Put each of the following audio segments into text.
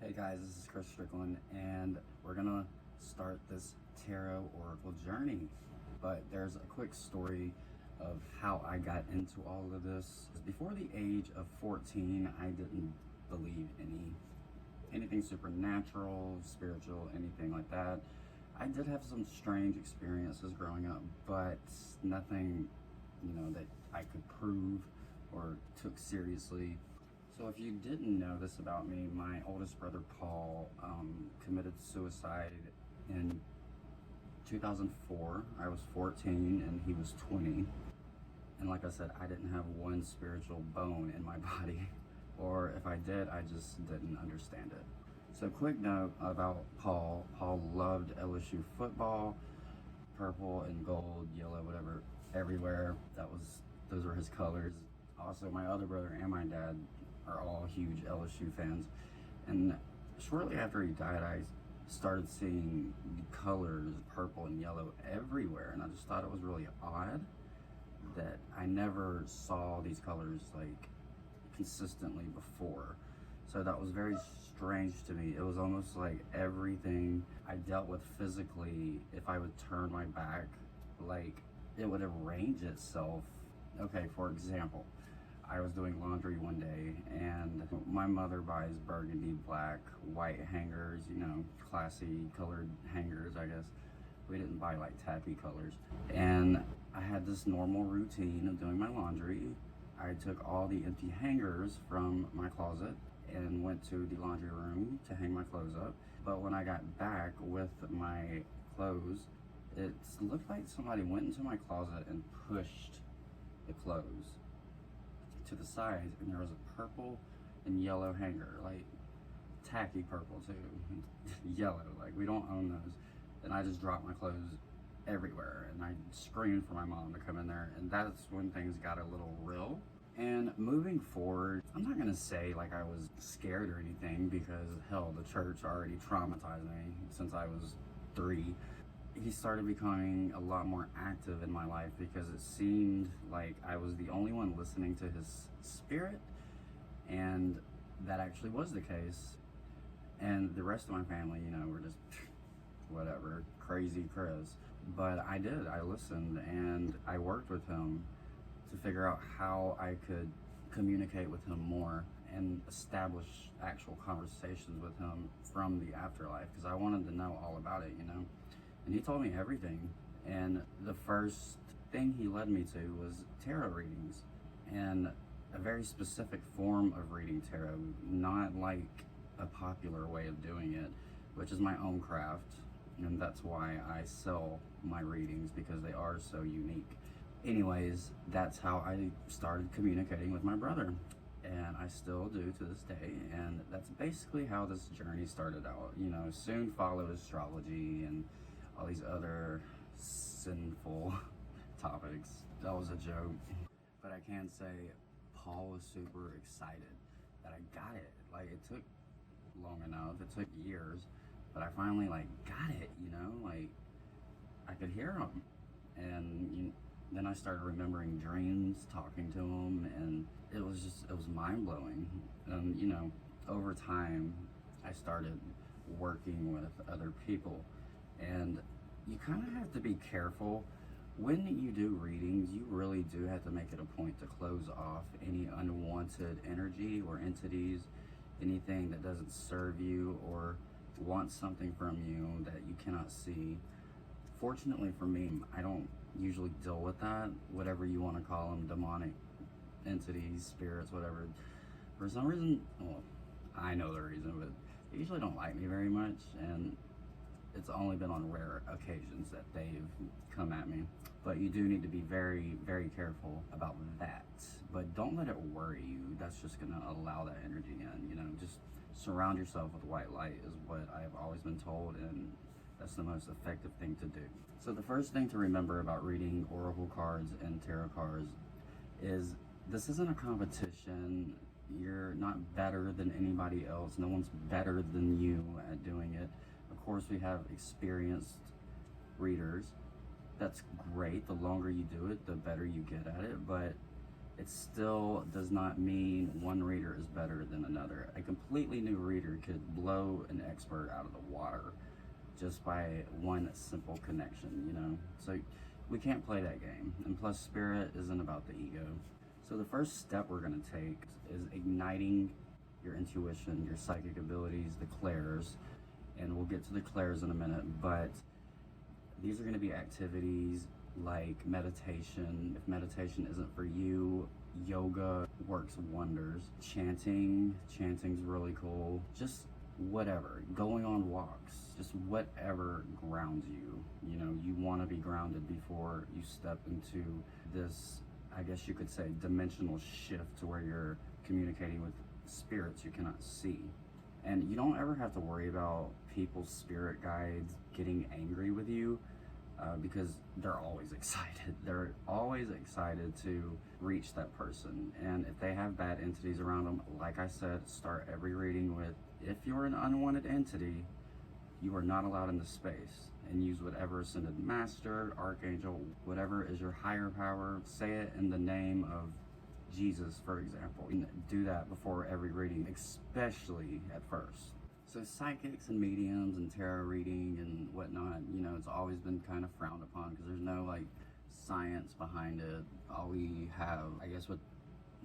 Hey guys, this is ChriStrickland, and we're gonna start this tarot oracle journey. But there's a quick story of how I got into all of this. Before the age of 14, I didn't believe anything supernatural, spiritual, anything like that. I did have some strange experiences growing up, but nothing, that I could prove or took seriously. So if you didn't know this about me, my oldest brother Paul committed suicide in 2004. I was 14 and he was 20. And like I said, I didn't have one spiritual bone in my body. Or if I did, I just didn't understand it. So quick note about Paul. Paul loved LSU football, purple and gold, yellow, whatever, everywhere. Those were his colors. Also, my other brother and my dad are all huge LSU fans. And shortly after he died, I started seeing the colors, purple and yellow, everywhere. And I just thought it was really odd that I never saw these colors like consistently before. So that was very strange to me. It was almost like everything I dealt with physically, if I would turn my back, like it would arrange itself. Okay, for example, I was doing laundry one day and my mother buys burgundy, black, white hangers, classy colored hangers, I guess. We didn't buy like tacky colors. And I had this normal routine of doing my laundry. I took all the empty hangers from my closet and went to the laundry room to hang my clothes up. But when I got back with my clothes, it looked like somebody went into my closet and pushed the clothes to the sides, and there was a purple and yellow hanger, like tacky purple too, yellow, like we don't own those. And I just dropped my clothes everywhere, and I screamed for my mom to come in there, and that's when things got a little real. And moving forward, I'm not gonna say like I was scared or anything, because hell, the church already traumatized me since I was 3. He started becoming a lot more active in my life because it seemed like I was the only one listening to his spirit, and that actually was the case. And the rest of my family, were just whatever, crazy Chris. But I listened, and I worked with him to figure out how I could communicate with him more and establish actual conversations with him from the afterlife, because I wanted to know all about it, And he told me everything. And the first thing he led me to was tarot readings, and a very specific form of reading tarot, not like a popular way of doing it, which is my own craft. And that's why I sell my readings, because they are so unique. Anyways, that's how I started communicating with my brother, and I still do to this day. And that's basically how this journey started out. Soon followed astrology and all these other sinful topics. That was a joke. But I can say Paul was super excited that I got it. Like, it took long enough, it took years, but I finally got it, like I could hear him. And then I started remembering dreams, talking to him, and it was mind-blowing. And over time I started working with other people, and you kind of have to be careful when you do readings. You really do have to make it a point to close off any unwanted energy or entities, anything that doesn't serve you or wants something from you that you cannot see. Fortunately for me, I don't usually deal with that, whatever you want to call them, demonic entities, spirits, whatever. For some reason, well, I know the reason, but they usually don't like me very much, and it's only been on rare occasions that they've come at me. But you do need to be very, very careful about that. But don't let it worry you. That's just going to allow that energy in. Just surround yourself with white light is what I've always been told, and that's the most effective thing to do. So the first thing to remember about reading oracle cards and tarot cards is this isn't a competition. You're not better than anybody else. No one's better than you at doing it. Of course, we have experienced readers. That's great. The longer you do it, the better you get at it. But it still does not mean one reader is better than another. A completely new reader could blow an expert out of the water just by one simple connection, you know? So we can't play that game. And plus, spirit isn't about the ego. So the first step we're gonna take is igniting your intuition, your psychic abilities, the clairs, and we'll get to the clairs in a minute, but these are gonna be activities like meditation. If meditation isn't for you, yoga works wonders. Chanting's really cool. Just whatever, going on walks, just whatever grounds you. You know, you want to be grounded before you step into this, I guess you could say, dimensional shift to where you're communicating with spirits you cannot see. And you don't ever have to worry about people's spirit guides getting angry with you, because they're always excited. They're always excited to reach that person. And if they have bad entities around them, like I said, start every reading with, if you're an unwanted entity, you are not allowed in the space. And use whatever ascended master, archangel, whatever is your higher power. Say it in the name of Jesus, for example. And do that before every reading, especially at first. So psychics and mediums and tarot reading and whatnot, you know, it's always been kind of frowned upon because there's no like science behind it. All we have, I guess what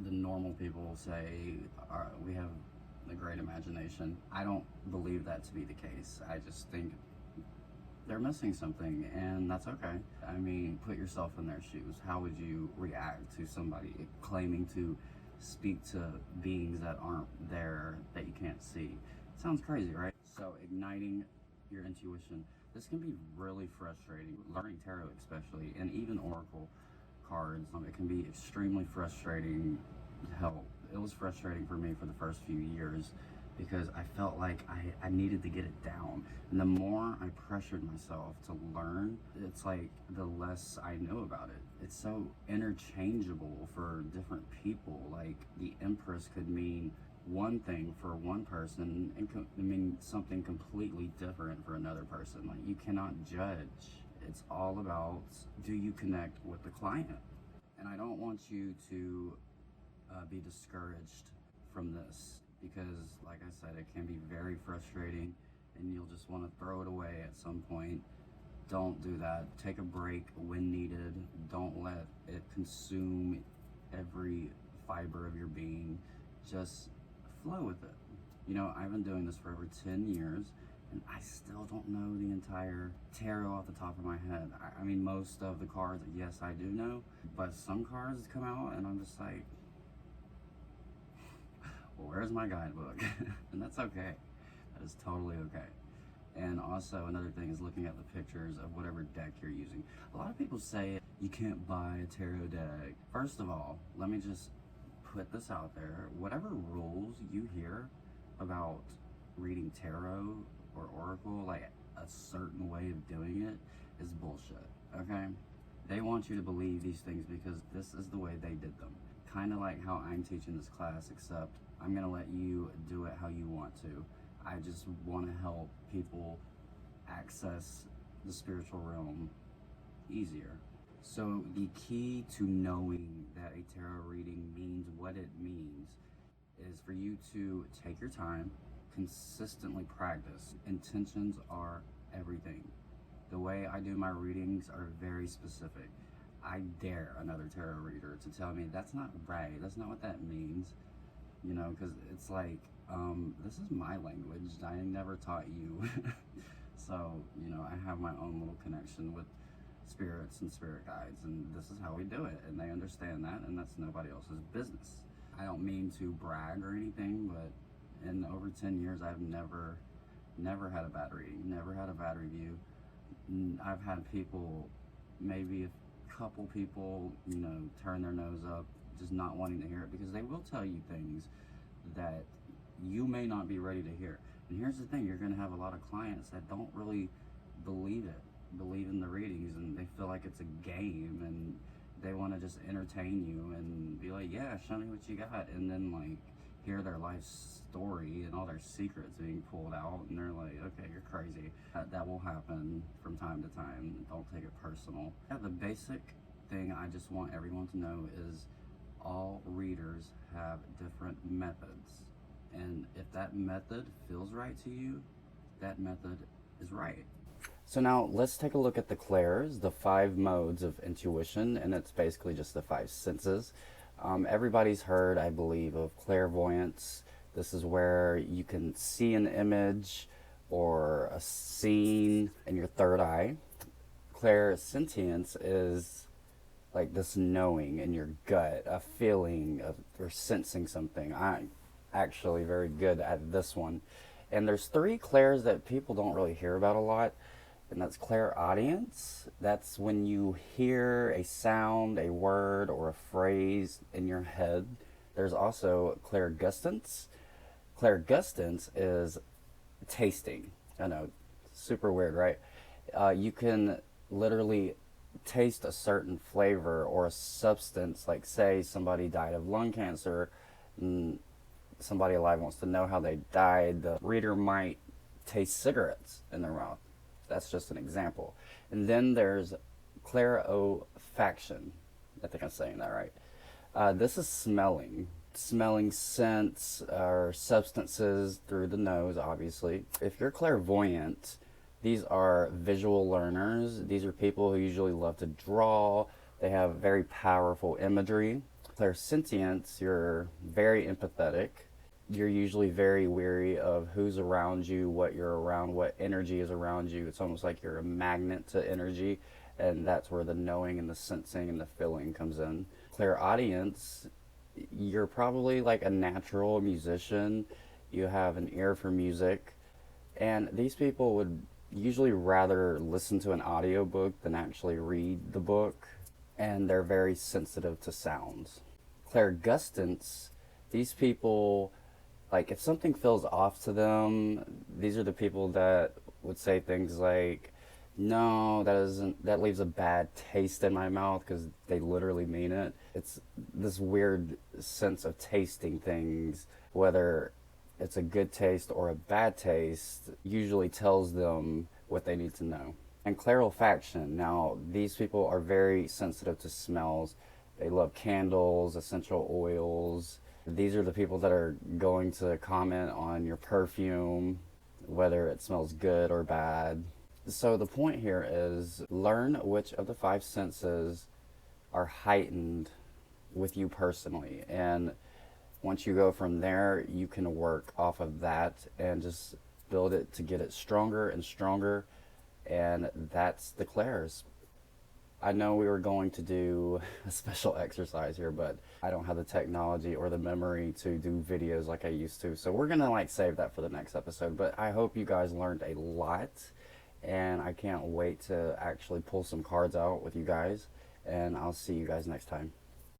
the normal people say, we have a great imagination. I don't believe that to be the case. I just think they're missing something, and that's okay. I mean, put yourself in their shoes. How would you react to somebody claiming to speak to beings that aren't there, that you can't see? Sounds crazy, right? So igniting your intuition. This can be really frustrating. Learning tarot especially, and even oracle cards, it can be extremely frustrating. Hell, it was frustrating for me for the first few years because I felt like I needed to get it down. And the more I pressured myself to learn, it's like the less I know about it. It's so interchangeable for different people. Like the Empress could mean one thing for one person and mean something completely different for another person. Like you cannot judge. It's all about, do you connect with the client? And I don't want you to be discouraged from this because, like I said, it can be very frustrating and you'll just want to throw it away at some point. Don't do that. Take a break when needed. Don't let it consume every fiber of your being. Just flow with it. You know, I've been doing this for over 10 years and I still don't know the entire tarot off the top of my head. I mean, most of the cards, yes, I do know, but some cards come out and I'm just like, well, where's my guidebook? And that's okay. That is totally okay. And also another thing is looking at the pictures of whatever deck you're using. A lot of people say you can't buy a tarot deck. First of all, let me just put this out there. Whatever rules you hear about reading tarot or oracle, like a certain way of doing it, is bullshit, okay? They want you to believe these things because this is the way they did them. Kind of like how I'm teaching this class, except I'm gonna let you do it how you want to. I just want to help people access the spiritual realm easier. So the key to knowing that a tarot reading means what it means is for you to take your time, consistently practice. Intentions are everything. The way I do my readings are very specific. I dare another tarot reader to tell me that's not right, that's not what that means, you know, because it's like, this is my language, I never taught you. So, you know, I have my own little connection with spirits and spirit guides, and this is how we do it, and they understand that, and that's nobody else's business. I don't mean to brag or anything, but in over 10 years, I've never had a bad reading, never had a bad review. I've had people, maybe a couple people, you know, turn their nose up, just not wanting to hear it, because they will tell you things that you may not be ready to hear. And here's the thing, you're gonna have a lot of clients that don't really believe in the readings, and they feel like it's a game, and they wanna just entertain you and be like, yeah, show me what you got, and then like hear their life story and all their secrets being pulled out, and they're like, okay, you're crazy. That will happen from time to time. Don't take it personal. Yeah, the basic thing I just want everyone to know is all readers have different methods. And if that method feels right to you, that method is right. So now let's take a look at the clairs, the 5 modes of intuition, and it's basically just the 5 senses. Everybody's heard, I believe, of clairvoyance. This is where you can see an image or a scene in your third eye. Clairsentience is like this knowing in your gut, a feeling of, or sensing something. I'm actually very good at this one. And there's 3 clairs that people don't really hear about a lot, and that's clairaudience. That's when you hear a sound, a word, or a phrase in your head. There's also clairgustance. Clairgustance is tasting. I know, super weird, right? You can literally taste a certain flavor or a substance, like say somebody died of lung cancer and somebody alive wants to know how they died. The reader might taste cigarettes in their mouth. That's just an example. And then there's clairofaction. I think I'm saying that right. This is smelling scents or substances through the nose, obviously. If you're clairvoyant, these are visual learners. These are people who usually love to draw. They have very powerful imagery. Clairsentience, you're very empathetic. You're usually very wary of who's around you, what you're around, what energy is around you. It's almost like you're a magnet to energy, and that's where the knowing and the sensing and the feeling comes in. Clairaudience, you're probably like a natural musician. You have an ear for music, and these people would usually rather listen to an audiobook than actually read the book, and they're very sensitive to sounds. Clairgustance, these people, like if something feels off to them, these are the people that would say things like, no, that leaves a bad taste in my mouth, because they literally mean it. It's this weird sense of tasting things, whether it's a good taste or a bad taste, usually tells them what they need to know. And clairolfaction, now these people are very sensitive to smells. They love candles, essential oils. These are the people that are going to comment on your perfume, whether it smells good or bad. So the point here is learn which of the 5 senses are heightened with you personally. And once you go from there, you can work off of that and just build it to get it stronger and stronger. And that's the clairs. I know we were going to do a special exercise here, but I don't have the technology or the memory to do videos like I used to. So we're gonna like save that for the next episode. But I hope you guys learned a lot, and I can't wait to actually pull some cards out with you guys. And I'll see you guys next time.